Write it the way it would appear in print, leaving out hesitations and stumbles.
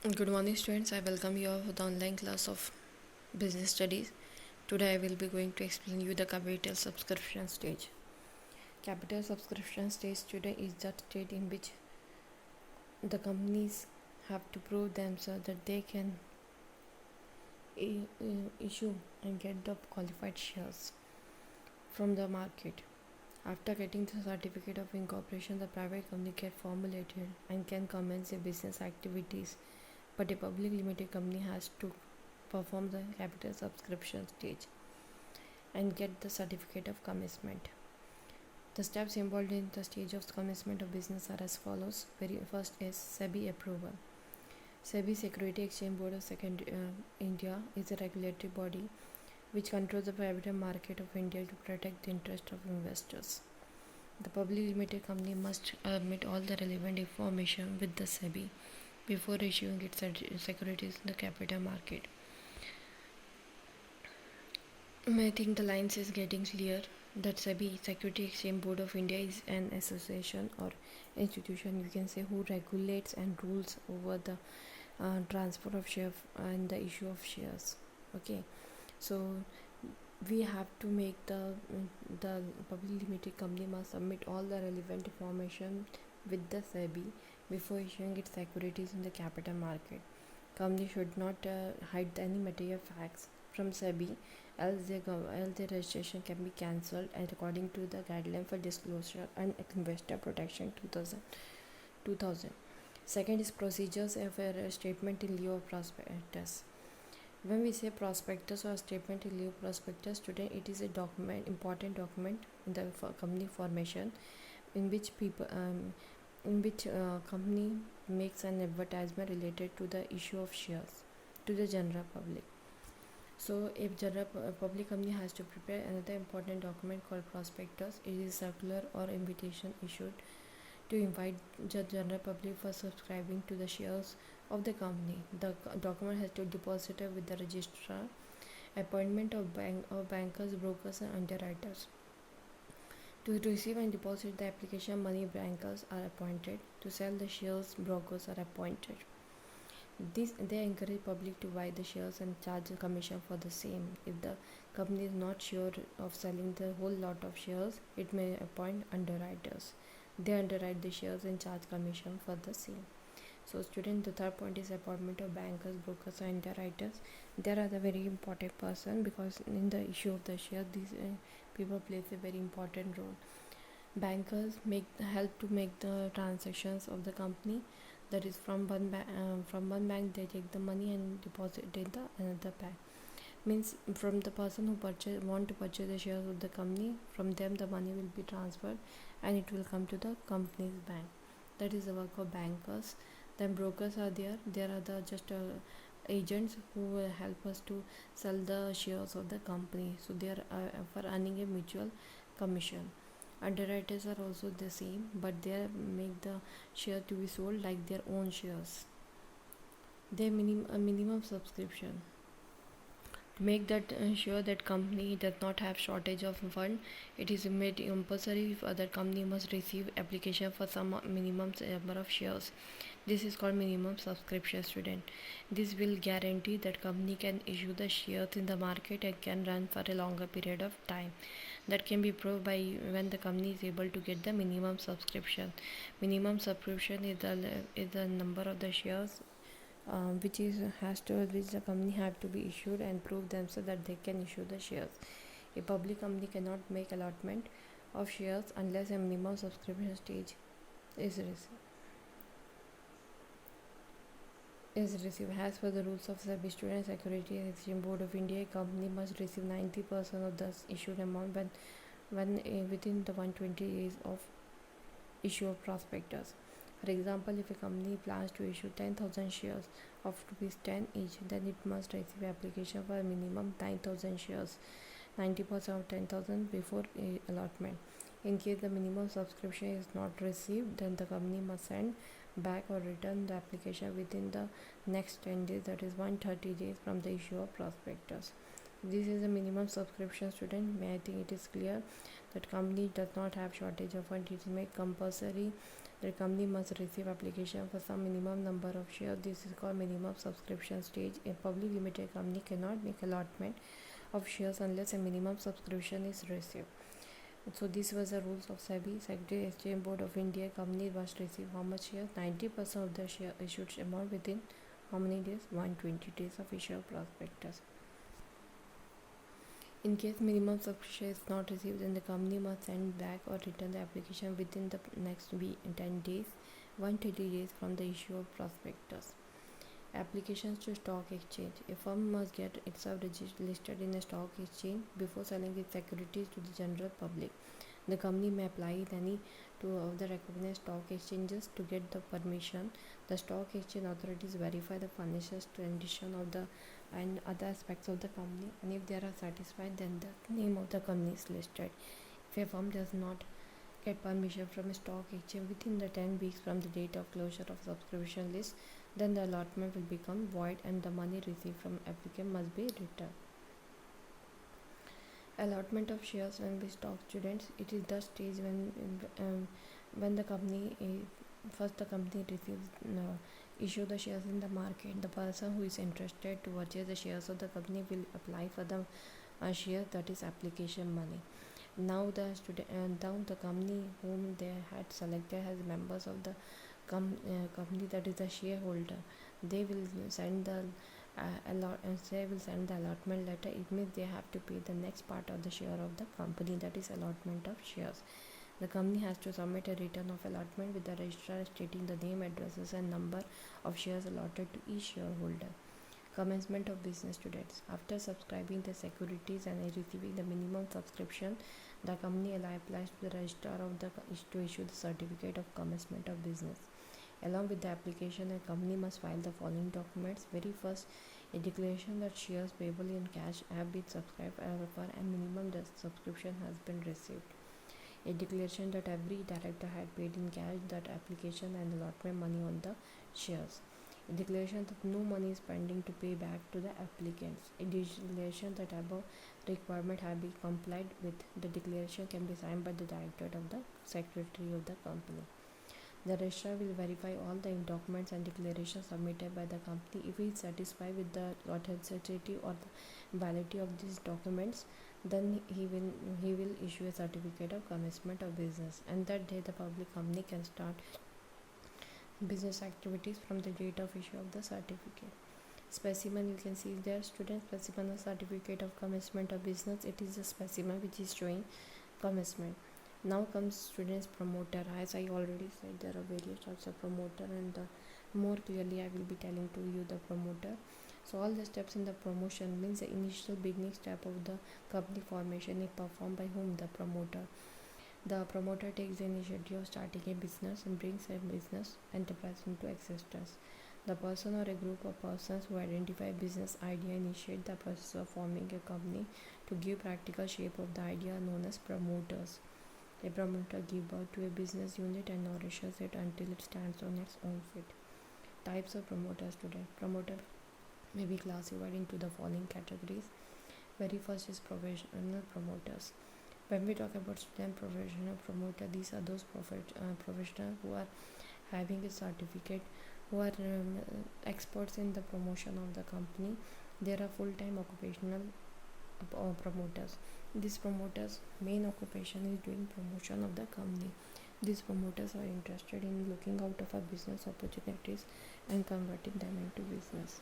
Good morning, students. I welcome you all for the online class of business studies. Today, I will be going to explain you the capital subscription stage. Capital subscription stage today is the stage in which the companies have to prove themselves that they can issue and get the qualified shares from the market. After getting the certificate of incorporation, the private company get formulated and can commence their business activities, but a public limited company has to perform the capital subscription stage and get the certificate of commencement. The steps involved in the stage of commencement of business are as follows. Very first is SEBI approval. SEBI Security Exchange Board of India is a regulatory body which controls the private market of India to protect the interest of investors. The public limited company must submit all the relevant information with the SEBI before issuing its securities in the capital market. I think the lines is getting clear that SEBI Security Exchange Board of India is an association or institution, you can say, who regulates and rules over the transfer of shares and the issue of shares. Okay, so we have to make the public limited company must submit all the relevant information with the SEBI before issuing its securities in the capital market. Company should not hide any material facts from SEBI, else their registration can be cancelled, and according to the guideline for disclosure and investor protection 2000. Second is procedures of a statement in lieu of prospectus. When we say prospectus or statement in lieu of prospectus, today it is a document, important document in the company formation, in which company makes an advertisement related to the issue of shares to the general public. So if general public company has to prepare another important document called prospectus, it is circular or invitation issued to invite the general public for subscribing to the shares of the company. The document has to be deposited with the registrar. Appointment of bankers, brokers, and underwriters. To receive and deposit the application, money bankers are appointed. To sell the shares, brokers are appointed. They encourage public to buy the shares and charge a commission for the same. If the company is not sure of selling the whole lot of shares, it may appoint underwriters. They underwrite the shares and charge commission for the same. So student, the third point is appointment of bankers, brokers, and underwriters. They are the very important person because in the issue of the share, these people plays a very important role. Bankers help to make the transactions of the company. That is from one bank they take the money and deposit it in the another bank. Means from the person who want to purchase the shares of the company, from them the money will be transferred and it will come to the company's bank. That is the work of bankers. Then brokers are there. There are the just agents who will help us to sell the shares of the company. So they are for earning a mutual commission. Underwriters are also the same, but they make the share to be sold like their own shares. They a minimum subscription. To make that sure that company does not have shortage of fund, it is made compulsory if other company must receive application for some minimum number of shares. This is called minimum subscription, student. This will guarantee that company can issue the shares in the market and can run for a longer period of time. That can be proved by when the company is able to get the minimum subscription. Minimum subscription is the number of the shares which the company have to be issued and prove themselves that they can issue the shares. A public company cannot make allotment of shares unless a minimum subscription stage is received. As per the rules of SEBI Student Security Exchange Board of India, a company must receive 90% of the issued amount when within the 120 days of issue of prospectus. For example, if a company plans to issue 10,000 shares of ₹10 each, then it must receive application for a minimum 9,000 shares, 90% of 10,000 before allotment. In case the minimum subscription is not received, then the company must send back or return the application within the next 10 days, that is 130 days from the issue of prospectus. This is a minimum subscription, student. I think it is clear that company does not have shortage of funds. It is made compulsory The company must receive application for some minimum number of shares. This is called minimum subscription stage. A public limited company cannot make allotment of shares unless a minimum subscription is received. So this was the rules of SEBI. Secretary Exchange Board of India. Company must receive how much shares? 90% of the share issued amount within how many days? 120 days of issue of prospectus. In case minimum subscription is not received, then the company must send back or return the application within the next week 10 days, 130 days from the issue of prospectus. Applications to stock exchange. A firm must get itself listed in a stock exchange before selling its securities to the general public. The company may apply in any two of the recognized stock exchanges to get the permission. The stock exchange authorities verify the financial condition of the and other aspects of the company, and if they are satisfied, then the name of the company is listed. If a firm does not get permission from a stock exchange within the 10 weeks from the date of closure of subscription list, then the allotment will become void and the money received from applicant must be returned. Allotment of shares when we stock students. It is the stage when the company first the company receives issue the shares in the market. The person who is interested to purchase the shares of the company will apply for the share, that is application money. Now the company whom they had selected as members of the company, that is the shareholder, they will send the allotment letter. It means they have to pay the next part of the share of the company, that is allotment of shares. The company has to submit a return of allotment with the registrar stating the name, addresses and number of shares allotted to each shareholder. Commencement of business students. After subscribing the securities and receiving the minimum subscription, the company applies to the registrar of the to issue the certificate of commencement of business. Along with the application, a company must file the following documents. Very first, a declaration that shares payable in cash have been subscribed for and minimum subscription has been received. A declaration that every director had paid in cash that application and allotment money on the shares. A declaration that no money is pending to pay back to the applicants. A declaration that above requirement have been complied with. The declaration can be signed by the director of the secretary of the company. The registrar will verify all the documents and declarations submitted by the company. If he is satisfied with the authenticity or the validity of these documents, then he will issue a certificate of commencement of business, and that day the public company can start business activities from the date of issue of the certificate. Specimen, you can see there, student specimen of certificate of commencement of business. It is a specimen which is showing commencement. Now comes students promoter. As I already said, there are various types of promoter, and more clearly I will be telling to you the promoter. So all the steps in the promotion means the initial beginning step of the company formation is performed by whom? The promoter. The promoter takes the initiative of starting a business and brings a business enterprise into existence. The person or a group of persons who identify a business idea initiate the process of forming a company to give practical shape of the idea, known as promoters. A promoter gives birth to a business unit and nourishes it until it stands on its own feet. Types of promoters today. Promoter may be classified into the following categories. Very first is professional promoters. When we talk about student professional promoter, these are those professionals who are having a certificate, who are experts in the promotion of the company. There are full-time occupational promoters. These promoters' main occupation is doing promotion of the company. These promoters are interested in looking out of our business opportunities and converting them into business.